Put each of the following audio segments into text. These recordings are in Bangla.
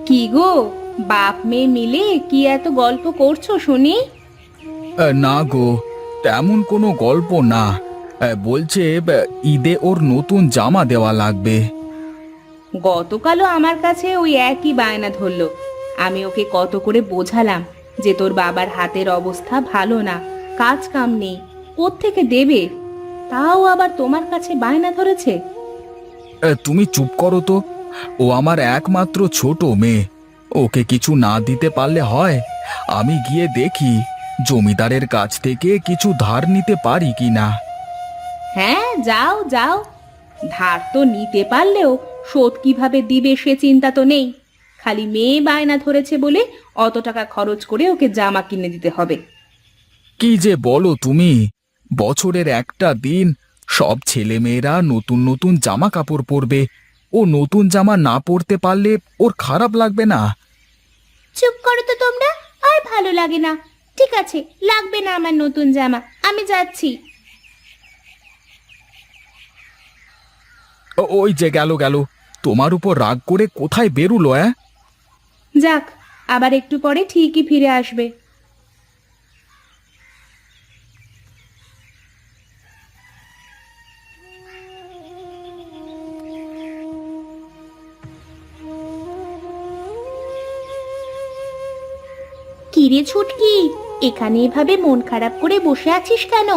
কি গো, বাপ মেয়ে মিলে কি এত গল্প করছো শুনি? না গো, তেমন কোনো গল্প না। বলছে ঈদে ওর নতুন জামা দেওয়া লাগবে। গতকালও আমার কাছে ওই একই বায়না ধরলো। আমি ওকে কত করে বোঝালাম যে তোর বাবার হাতের অবস্থা ভালো না, কাজ কাম নেই, কোত্থেকে দেবে? তাও আবার তোমার কাছে বায়না ধরেছে। তুমি চুপ করো তো। ও আমার একমাত্র ছোট মেয়ে। ওকে কিছু না দিতে পারলে হয়? আমি গিয়ে দেখি জমিদারের কাছ থেকে কিছু ধার নিতে পারি কি না। হ্যাঁ, যাও যাও। ধার তো নিতে পারলেও শোধ কিভাবে দিবে সে চিন্তা তো নেই। খালি মেয়ে বায়না ধরেছে বলে অত টাকা খরচ করে ওকে জামা কিনে দিতে হবে। কি যে বলো তুমি! বছরের একটা দিন সব ছেলেমেয়েরা নতুন নতুন জামা কাপড় পরবে। ও নতুন জামা না পরতে পারলে ওর খারাপ লাগবে না? চুপ করো তো তোমরা, আর ভালো লাগে না। ঠিক আছে, লাগবে না আমার নতুন জামা, আমি যাচ্ছি। ওই যে গেল গেল, তোমার উপর রাগ করে কোথায় বেরুলো? যাক, আবার একটু পরে ঠিকই ফিরে আসবে। কিরে ছুটকি, এখানে এভাবে মন খারাপ করে বসে আছিস কেন?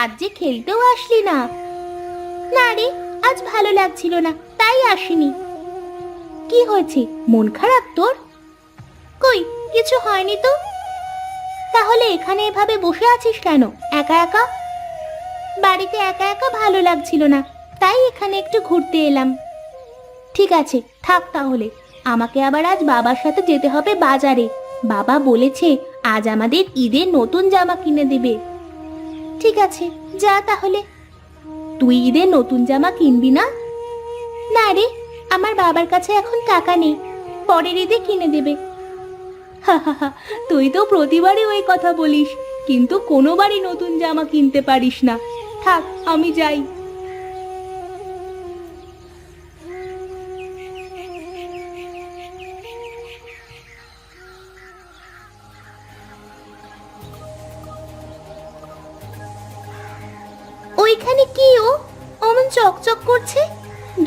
আজ যে খেলতেও আসলি না। না রে, আজ ভালো লাগছিল না, তাই আসিনি। কি হয়েছে, মন খারাপ তোর? কই, কিছু হয়নি তো। তাহলে এখানে এভাবে বসে আছিস কেন একা একা? বাড়িতে একা একা ভালো লাগছিল না, তাই এখানে একটু ঘুরতে এলাম। ঠিক আছে, থাক তাহলে। আমাকে আবার আজ বাবার সাথে যেতে হবে বাজারে। বাবা বলেছে আজ আমাদের ঈদের নতুন জামা কিনে দেবে। ঠিক আছে, যা তাহলে। তুই ঈদের নতুন জামা কিনবি না? না রে, আমার বাবার কাছে এখন টাকা নেই, পরের ঈদে কিনে দেবে। হা হা হা, তুই তো প্রতিবারই ওই কথা বলিস, কিন্তু কোনোবারই নতুন জামা কিনতে পারিস না। থাক, আমি যাই। ওইখানে কি অমন চকচক করছে?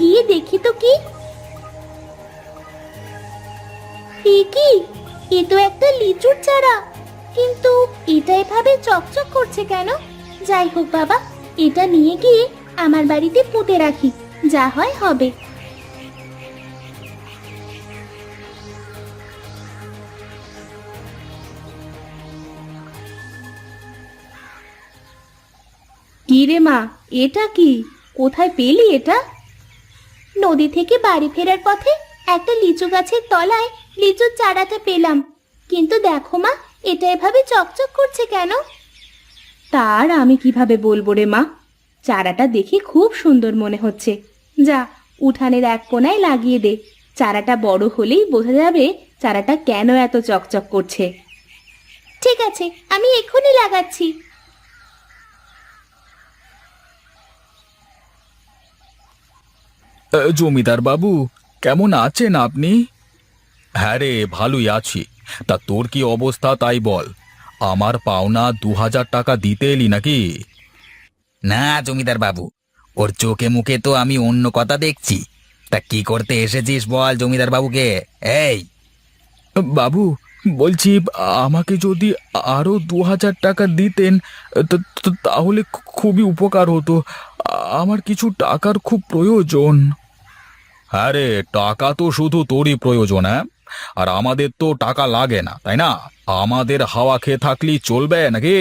গিয়ে দেখি তো কি। কি, এ তো একটা লিচুর চারা, কিন্তু এটা এভাবে চকচক করছে কেন? যাই হোক বাবা, এটা নিয়ে গিয়ে আমার বাড়িতে পুঁতে রাখি, যা হয় হবে। কি রে মা, এটা কি? কোথায় পেলি এটা? নদী থেকে বাড়ি ফেরার পথে একটা লিচু গাছের তলায় লিচুর চারাটা পেলাম। কিন্তু দেখো মা, এটা এভাবে চকচক করছে কেন? তার আমি কিভাবে বলবো রে মা, চারাটা দেখে খুব সুন্দর মনে হচ্ছে। যা, উঠানের এক কোণায় লাগিয়ে দে। চারাটা বড় হলেই বোঝা যাবে চারাটা কেন এত চকচক করছে। ঠিক আছে, আমি এক্ষুনি লাগাচ্ছি। জমিদার বাবু, কেমন আছেন আপনি? হ্যাঁ রে, ভালোই আছি। তা তোর কি অবস্থা তাই বল। আমার পাওনা 2000 টাকা দিতে এলি নাকি? না জমিদার বাবু, ওর চোখে মুখে তো আমি অন্য কথা দেখছি। তা কি করতে এসেছিস বল জমিদার বাবুকে। এই, বাবু, বলছি আমাকে যদি আরো 2000 টাকা দিতেন তাহলে খুবই উপকার হতো। আমার কিছু টাকার খুব প্রয়োজন। হ্যাঁ রে, টাকা তো শুধু তোরই প্রয়োজন, হ্যাঁ? আর আমাদের তো টাকা লাগে না, তাই না? আমাদের হাওয়া খেয়ে থাকলেই চলবে নাকি?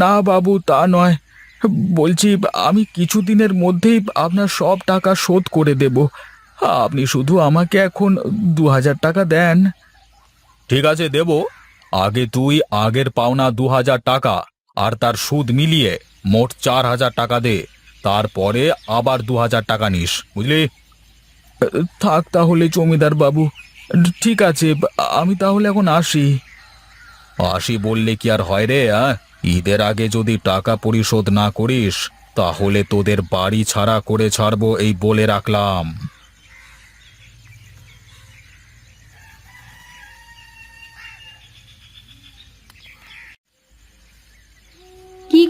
না বাবু, তা নয়। বলছি আমি কিছুদিনের মধ্যেই আপনার সব টাকা শোধ করে দেব। আপনি শুধু আমাকে এখন 2000 টাকা দেন। ঠিক আছে, দেব। আগে তুই আগের পাওনা 2000 টাকা আর তার সুদ মিলিয়ে মোট 4000 টাকা দে। তারপরে আবার 2000 টাকা নিস, বুঝলি? থাক তাহলে জমিদার বাবু। ঠিক আছে, আমি তাহলে এখন আসি। আসি বললে কি আর হয় রে? ঈদের আগে যদি টাকা পরিশোধ না করিস তাহলে তোদের বাড়ি ছাড়া করে ছাড়বো, এই বলে রাখলাম।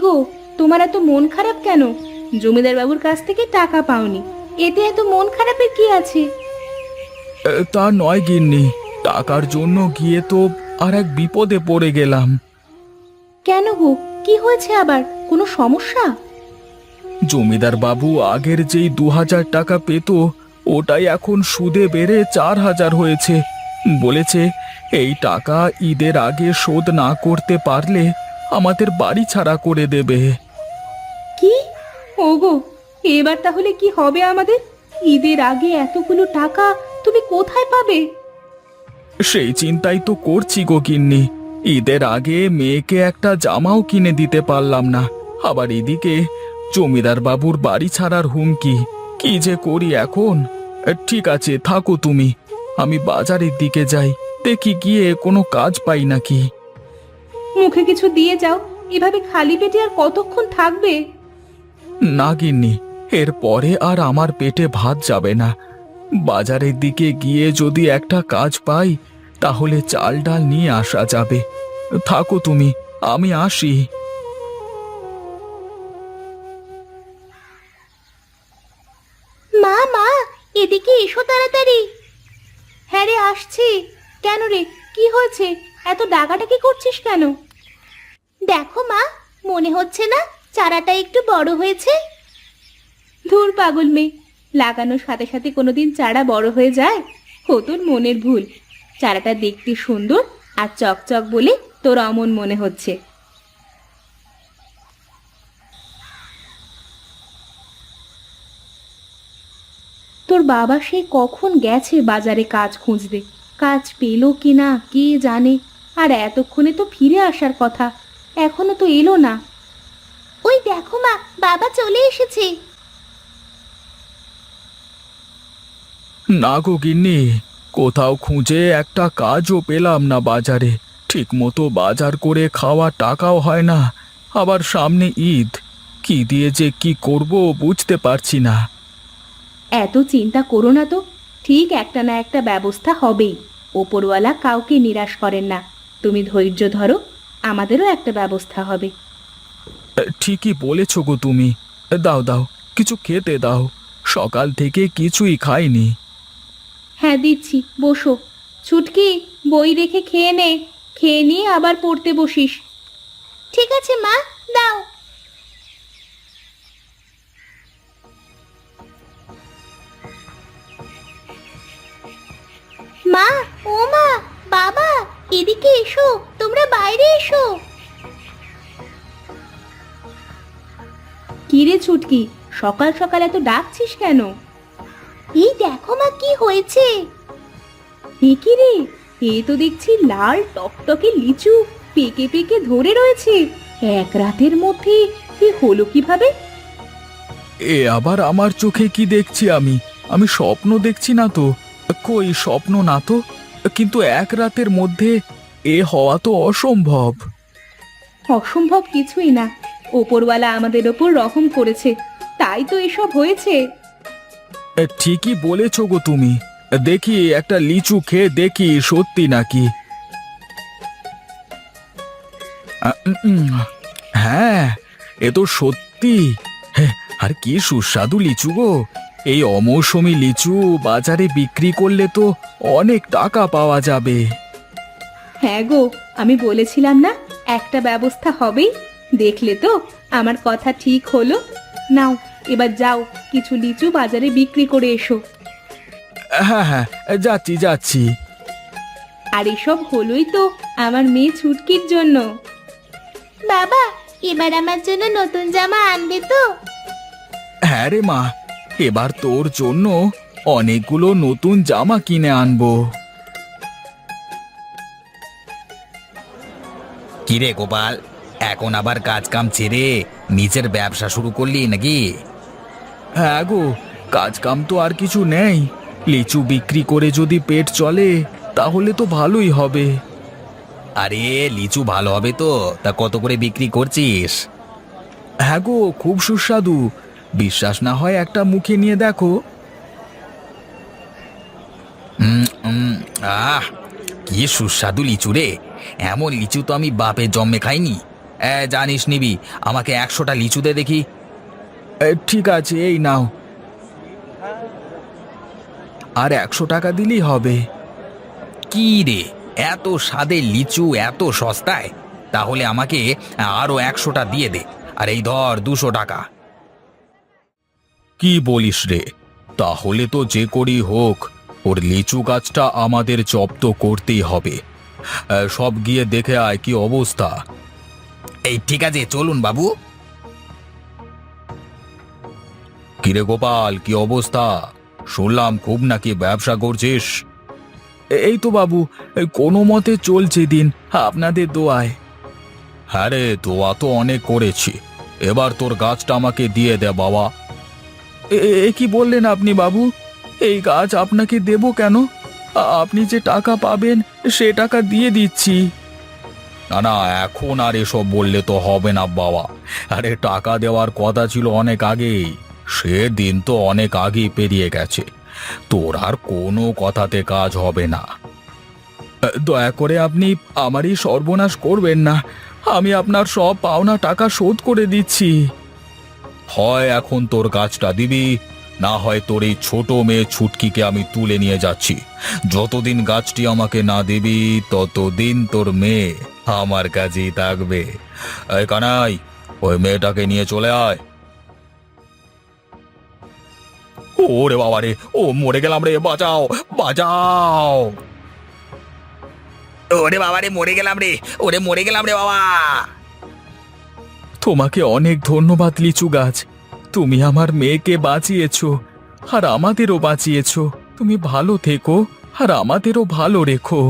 গো, তোমার এত মন খারাপ কেন? জমিদার বাবুর কাছ থেকে টাকা পাওনি, এতে এত মন খারাপের কি আছে? তা নয় গিন্নি, টাকার জন্য গিয়ে তো আর এক বিপদে পড়ে গেলাম। কেন গো, কি হয়েছে আবার? কোনো সমস্যা? জমিদার বাবু আগের যেই 2000 টাকা পেত, ওটাই এখন সুদে বেড়ে 4000 হয়েছে। বলেছে এই টাকা ঈদের আগে শোধ না করতে পারলে আমাদের বাড়ি ছাড়া করে দেবে। কি? ওগো, এবার তাহলে কি হবে আমাদের? ঈদের আগে এতগুলো টাকা তুমি কোথায় পাবে? সেই চিন্তাই তো করছি গো গিন্নি। ঈদের আগে মেয়েকে একটা জামাও কিনে দিতে পারলাম না, আবার এদিকে জমিদার বাবুর বাড়ি ছাড়ার হুমকি। কি যে করি এখন। ঠিক আছে, থাকো তুমি, আমি বাজারের দিকে যাই, দেখি গিয়ে কোনো কাজ পাই নাকি। মুখে কিছু দিয়ে যাও, এভাবে খালি পেটে আর কতক্ষণ থাকবে? না গিন্নি, এরপরে আর আমার পেটে ভাত যাবে না। বাজারের দিকে গিয়ে যদি একটা কাজ পাই তাহলে চাল ডাল নিয়ে আসা যাবে। থাকো তুমি, আমি আসি। মা মা, এদিকে এসো তাড়াতাড়ি। হ্যাঁ রে, আসছি। কেন রে, কি হয়েছে? এত ডাকাডাকি করছিস কেন? দেখো মা, মনে হচ্ছে না চারাটা একটু বড় হয়েছে? ধুর পাগল মেয়ে, লাগানোর সাথে সাথে কোনোদিন চারা বড় হয়ে যায়? ও তোর মনের ভুল। চারাটা দেখতে সুন্দর আর চকচক বলে তোর অমন মনে হচ্ছে। তোর বাবা সে কখন গেছে বাজারে কাজ খুঁজতে, কাজ পেলো কিনা কে জানে। আর এতক্ষণে তো ফিরে আসার কথা, এখনো তো এলো না। ওই দেখো মা, বাবা চলে এসেছে। না গো গিন্নি, কোথাও খুঁজে একটা কাজও পেলাম না বাজারে। ঠিক মতো বাজার করে খাওয়া টাকাও হয় না, আবার সামনে ঈদ। কি দিয়ে যে কি করব বুঝতে পারছি না। এত চিন্তা করো না তো, ঠিক একটা না একটা ব্যবস্থা হবেই। ওপরওয়ালা কাউকে নিরাশ করেন না। তুমি ধৈর্য ধরো, আমাদেরও একটা ব্যবস্থা হবে। ঠিকই বলেছ গো তুমি। দাও দাও, কিছু খেতে দাও, সকাল থেকে কিছুই খাইনি। হ্যাঁ দিচ্ছি, বসো। ছুটকি, বই রেখে খেয়ে নে, খেয়ে নিয়ে আবার পড়তে বসিস। ঠিক আছে মা, দাও। মা, ও মা, বাবা, এদিকে এসো, তোমরা বাইরে এসো। কি রে ছুটকি, সকাল সকাল এত ডাকছিস কেন? এই দেখো মা, কি হয়েছে। এ কি রে, এ তো দেখছি লাল টকটকে লিচু পেকে পেকে ধরে রয়েছে। এক রাতের মধ্যে এ হলো কিভাবে? এ আবার আমার চোখে কি দেখছি আমি? আমি স্বপ্ন দেখছি না তো? কই, স্বপ্ন না তো, কিন্তু এক রাতের মধ্যে এ হওয়া তো অসম্ভব। অসম্ভব কিছুই না, ওপরওয়ালা আমাদের ওপর রহম করেছে, তাই তো এসব হয়েছে। ঠিকই বলেছ গো তুমি। দেখি একটা লিচু খেয়ে দেখি সত্যি নাকি। হ্যাঁ, এ তো সত্যি। হ্যাঁ, আর কি সুস্বাদু লিচু গো। এই অমৌসুমী লিচু বাজারে বিক্রি করলে তো অনেক টাকা পাওয়া যাবে। হ্যাঁ গো, আমি বলেছিলাম না একটা ব্যবস্থা হবেই। দেখলে তো আমার কথা ঠিক হলো। নাও, এবার যাও, কিছু লিচু বাজারে বিক্রি করে এসো। হ্যাঁ হ্যাঁ, যাচ্ছি যাচ্ছি। আর এসব হলোই তো আমার মেয়ে ছুটকির জন্য। বাবা, এবার আমার জন্য নতুন জামা আনবে তো? হ্যাঁ রে মা, এবার তোর জন্য অনেকগুলো নতুন জামা কিনে আনবো। কিরে গোপাল, এখন আবার কাজ কাম ছেড়ে নিজের ব্যবসা শুরু করলি নাকি? হ্যাঁ গো, কাজ কাম তো আর কিছু নেই। লিচু বিক্রি করে যদি পেট চলে তাহলে তো ভালোই হবে। আরে লিচু ভালো হবে তো, তা কত করে বিক্রি করছিস? হ্যাঁ গো, খুব সুস্বাদু। বিশ্বাস না হয় একটা মুখে নিয়ে দেখো। উম, উম, আহ কি সুস্বাদু লিচু রে। এমন লিচু তো আমি বাপের জন্মে খাইনি। জানিস নিবি, আমাকে 100টা লিচু দে দেখি। ঠিক আছে, এই নাও। আর 100 টাকা দিলেই হবে। কি রে, এত স্বাদের লিচু এত সস্তায়? তাহলে আমাকে আরো 100টা দিয়ে দে। আর এই ধর 200 টাকা। কি বলিস রে? তাহলে তো যে করেই হোক ওর লিচু গাছটা আমাদের জব্দ করতেই হবে। সব গিয়ে দেখে আয় কি অবস্থা। এই ঠিক আছে, চলুন বাবু। কিরে গোপাল, কি অবস্থা? শুনলাম খুব নাকি ব্যবসা করছিস। এই তো বাবু, কোনো মতে চলছে দিন, আপনাদের দোয়ায়। হ্যাঁ রে, দোয়া তো অনেক করেছি। এবার তোর গাছটা আমাকে দিয়ে দে বাবা। এ কি বললেন আপনি বাবু? এই গাছ আপনাকে দেব কেন? আপনি যে টাকা পাবেন সে টাকা দিয়ে দিচ্ছি। না না, এখন আর এসব বললে তো হবে না বাবা। আরে টাকা দেওয়ার কথা ছিল অনেক আগেই। সে দিন তো অনেক আগেই পেরিয়ে গেছে। তোর আর কোনো কথাতে কাজ হবে না। দয়া করে আপনি আমারই সর্বনাশ করবেন না। আমি আপনার সব পাওনা টাকা শোধ করে দিচ্ছি। হয় এখন তোর গাছটা দিবি, না হয় তোর এই ছোট মেয়ে ছুটকিকে আমি তুলে নিয়ে যাচ্ছি। যতদিন গাছটি আমাকে না দিবি ততদিন তোর মেয়ে আমার কাছেই থাকবে। এই কানাই, ওই মেয়েটাকে নিয়ে চলে আয়। ওরে বাবা রে, ও মরে গেলাম রে, বাঁচাও বাঁচাও। ওরে বাবা রে, মরে গেলাম রে, ওরে মরে গেলাম রে বাবা। তোমাকে অনেক ধন্যবাদ লিচু গাছ। তুমি আমার মেয়েকে বাঁচিয়েছো, আর আমাদেরও বাঁচিয়েছো। তুমি ভালো থেকো আর আমাদেরও ভালো রেখো।